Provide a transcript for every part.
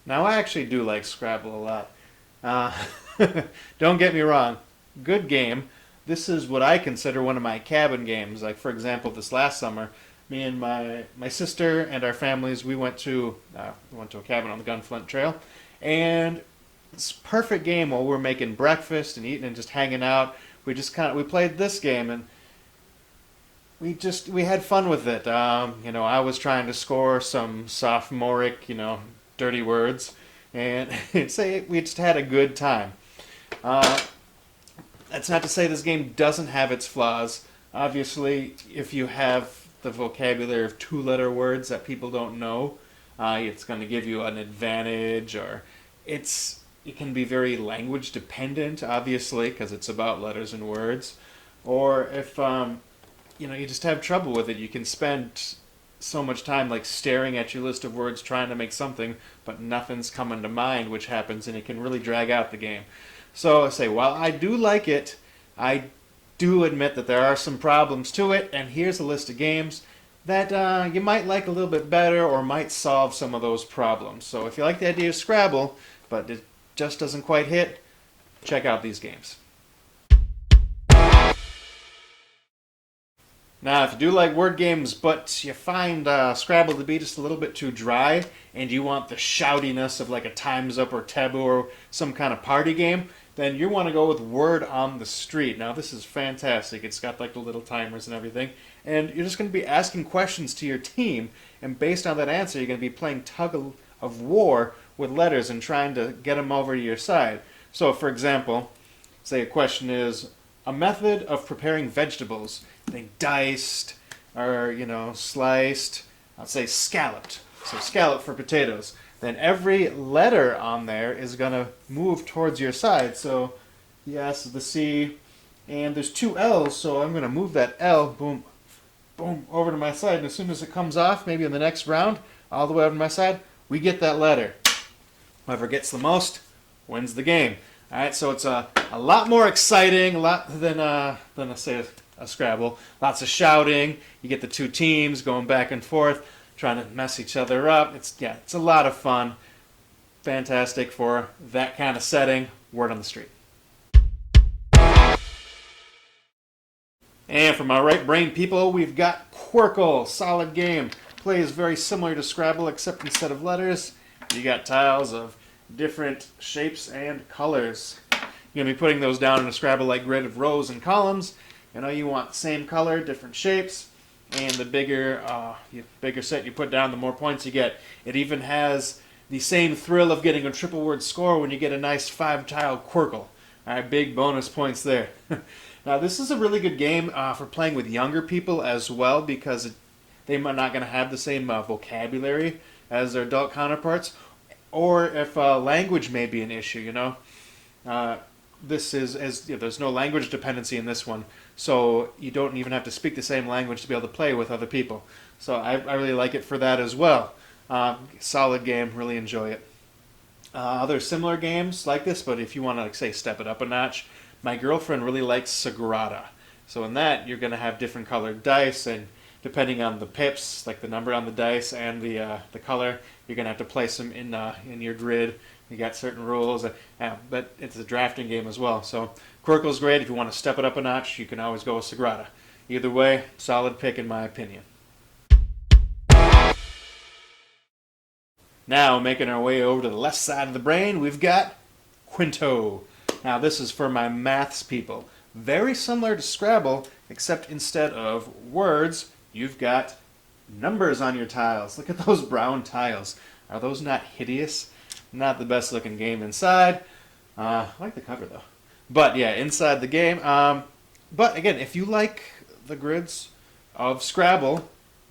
Now, I actually do like Scrabble a lot. Don't get me wrong, good game. This is what I consider one of my cabin games. Like, for example, this last summer, me and my sister and our families, we went to a cabin on the Gunflint Trail, and it's a perfect game while we're making breakfast and eating and just hanging out. We played this game, and we had fun with it. I was trying to score some sophomoric, dirty words, and say we just had a good time. Uh, that's not to say this game doesn't have its flaws. Obviously, if you have the vocabulary of two-letter words that people don't know, it's going to give you an advantage, or it can be very language dependent, obviously, because it's about letters and words. Or if you just have trouble with it, you can spend so much time like staring at your list of words trying to make something, but nothing's coming to mind, which happens, and it can really drag out the game. So I say, while I do like it, I do admit that there are some problems to it, and here's a list of games that you might like a little bit better or might solve some of those problems. So if you like the idea of Scrabble, but it just doesn't quite hit, check out these games. Now, if you do like word games, but you find Scrabble to be just a little bit too dry, and you want the shoutiness of like a Time's Up or Taboo or some kind of party game, then you want to go with Word on the Street. Now, this is fantastic. It's got like the little timers and everything, and you're just going to be asking questions to your team, and based on that answer, you're going to be playing tug of war with letters and trying to get them over to your side. So, for example, say a question is, a method of preparing vegetables. Think diced or, sliced. I'll say scalloped. So scallop for potatoes. Then every letter on there is going to move towards your side. So yes, the C, and there's two L's, so I'm going to move that L, boom, boom, over to my side. And as soon as it comes off, maybe in the next round, all the way over to my side, we get that letter. Whoever gets the most wins the game. All right, so it's a lot more exciting, a lot than say a Scrabble. Lots of shouting. You get the two teams going back and forth, trying to mess each other up. It's a lot of fun. Fantastic for that kind of setting. Word on the street. And for my right brain people, we've got Qwirkle. Solid game. Plays very similar to Scrabble, except instead of letters, you got tiles of different shapes and colors. You're going to be putting those down in a Scrabble-like grid of rows and columns. You want the same color, different shapes, and the bigger set you put down, the more points you get. It even has the same thrill of getting a triple word score when you get a nice 5-tile Qwirkle. All right, big bonus points there. Now, this is a really good game for playing with younger people as well, because they might not going to have the same vocabulary as their adult counterparts, or if language may be an issue. There's no language dependency in this one, so you don't even have to speak the same language to be able to play with other people. So I really like it for that as well. Solid game, really enjoy it. Other similar games like this, but if you want to, say, step it up a notch, my girlfriend really likes Sagrada. So in that, you're going to have different colored dice, and depending on the pips, like the number on the dice and the color, you're going to have to place them in your grid. You got certain rules, but it's a drafting game as well. So Qwirkle's great. If you want to step it up a notch, you can always go with Sagrada. Either way, solid pick in my opinion. Now, making our way over to the left side of the brain, we've got Quinto. Now, this is for my maths people. Very similar to Scrabble, except instead of words, you've got numbers on your tiles. Look at those brown tiles. Are those not hideous? Not the best looking game inside. I like the cover though. But yeah, inside the game. But again, if you like the grids of Scrabble,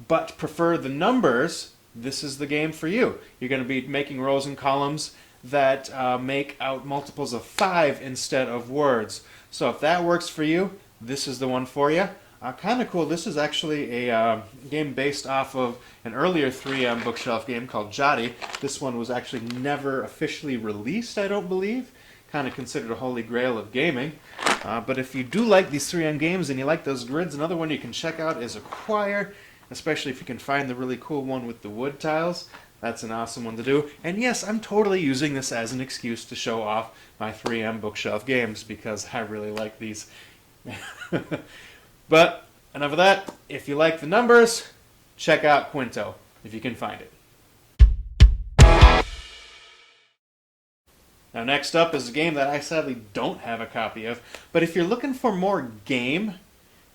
but prefer the numbers, this is the game for you. You're going to be making rows and columns that make out multiples of 5 instead of words. So if that works for you, this is the one for you. Kind of cool. This is actually a game based off of an earlier 3M bookshelf game called Jati. This one was actually never officially released, I don't believe. Kind of considered a holy grail of gaming. But if you do like these 3M games and you like those grids, another one you can check out is Acquire, especially if you can find the really cool one with the wood tiles. That's an awesome one to do. And yes, I'm totally using this as an excuse to show off my 3M bookshelf games because I really like these. But enough of that. If you like the numbers, check out Quinto if you can find it. Now next up is a game that I sadly don't have a copy of, but if you're looking for more game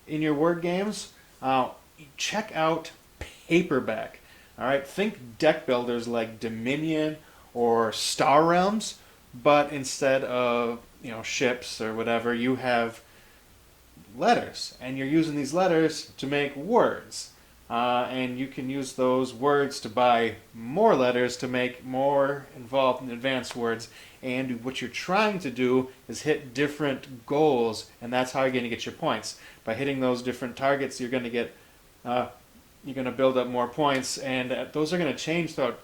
in your word games, check out Paperback. Alright, think deck builders like Dominion or Star Realms, but instead of ships or whatever, you have letters, and you're using these letters to make words. And you can use those words to buy more letters to make more involved and advanced words. And what you're trying to do is hit different goals, and that's how you're going to get your points. By hitting those different targets, you're going to build up more points, and those are going to change throughout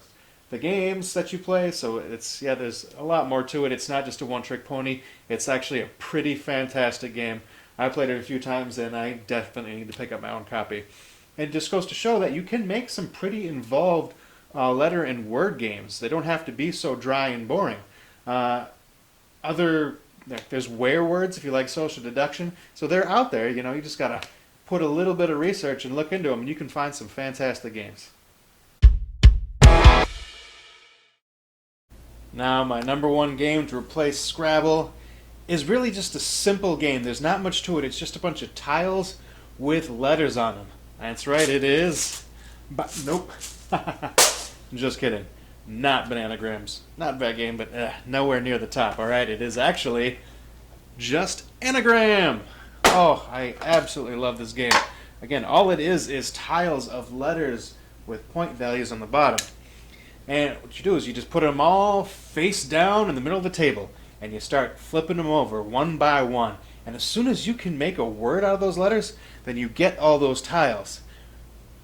the games that you play. So there's a lot more to it. It's not just a one-trick pony. It's actually a pretty fantastic game. I played it a few times, and I definitely need to pick up my own copy. It just goes to show that you can make some pretty involved letter and word games. They don't have to be so dry and boring. There's Werewords if you like social deduction. So they're out there. You just got to put a little bit of research and look into them, and you can find some fantastic games. Now, my number one game to replace Scrabble is really just a simple game. There's not much to it. It's just a bunch of tiles with letters on them. That's right, it is. But nope. Just kidding. Not Bananagrams. Not a bad game, but nowhere near the top. Alright, it is actually just Anagram. Oh, I absolutely love this game. Again, all it is tiles of letters with point values on the bottom. And what you do is you just put them all face down in the middle of the table, and you start flipping them over one by one. And as soon as you can make a word out of those letters, then you get all those tiles.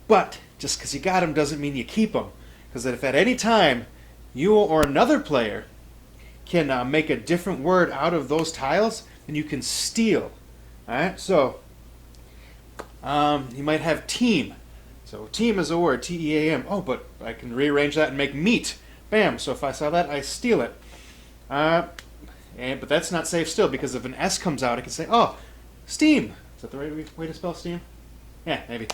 But just because you got them doesn't mean you keep them. Because if at any time you or another player can make a different word out of those tiles, then you can steal. Alright, so you might have team. So team is a word, T-E-A-M. Oh, but I can rearrange that and make meat. Bam, so if I saw that, I steal it. But that's not safe still, because if an S comes out, I can say, oh, steam. Is that the right way to spell steam? Yeah, maybe.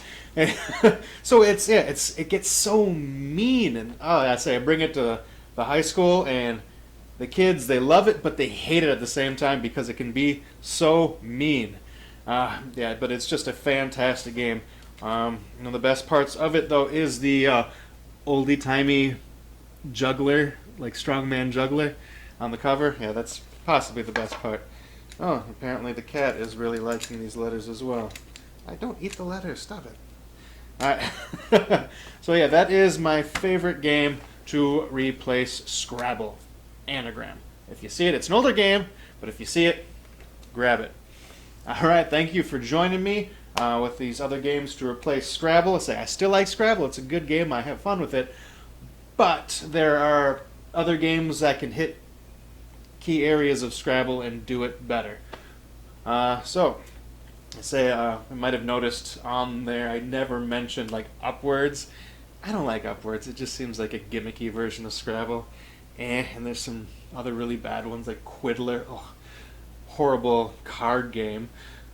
So it gets so mean, and I bring it to the high school, and the kids, they love it, but they hate it at the same time because it can be so mean. But it's just a fantastic game. The best parts of it though is the oldie-timey juggler, like strongman juggler on the cover. Yeah, that's possibly the best part. Oh, apparently the cat is really liking these letters as well. I don't eat the letters, stop it. Alright. So yeah, that is my favorite game to replace Scrabble. Anagram. If you see it, it's an older game, but if you see it, grab it. Alright, thank you for joining me with these other games to replace Scrabble. I still like Scrabble, it's a good game, I have fun with it, but there are other games that can hit key areas of Scrabble and do it better. You might have noticed on there I never mentioned like Upwords. I don't like Upwords, it just seems like a gimmicky version of Scrabble. And there's some other really bad ones like Quiddler. Oh, horrible card game.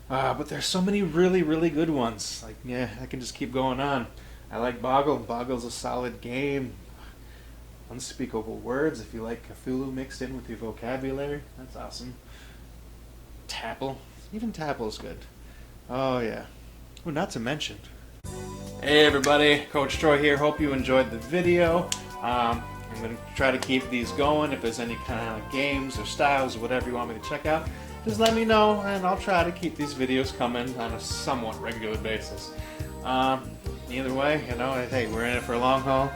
But there's so many really, really good ones. I can just keep going on. I like Boggle. Boggle's a solid game. Unspeakable Words, if you like Cthulhu mixed in with your vocabulary. That's awesome. Tapple. Even Tapple's good. Oh, yeah. Oh, not to mention. Hey, everybody. Coach Troy here. Hope you enjoyed the video. I'm going to try to keep these going. If there's any kind of games or styles or whatever you want me to check out, just let me know, and I'll try to keep these videos coming on a somewhat regular basis. Either way, hey, we're in it for a long haul.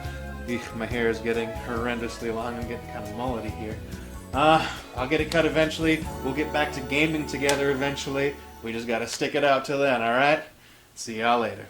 My hair is getting horrendously long and getting kind of mullety here. I'll get it cut eventually. We'll get back to gaming together eventually. We just got to stick it out till then, alright? See y'all later.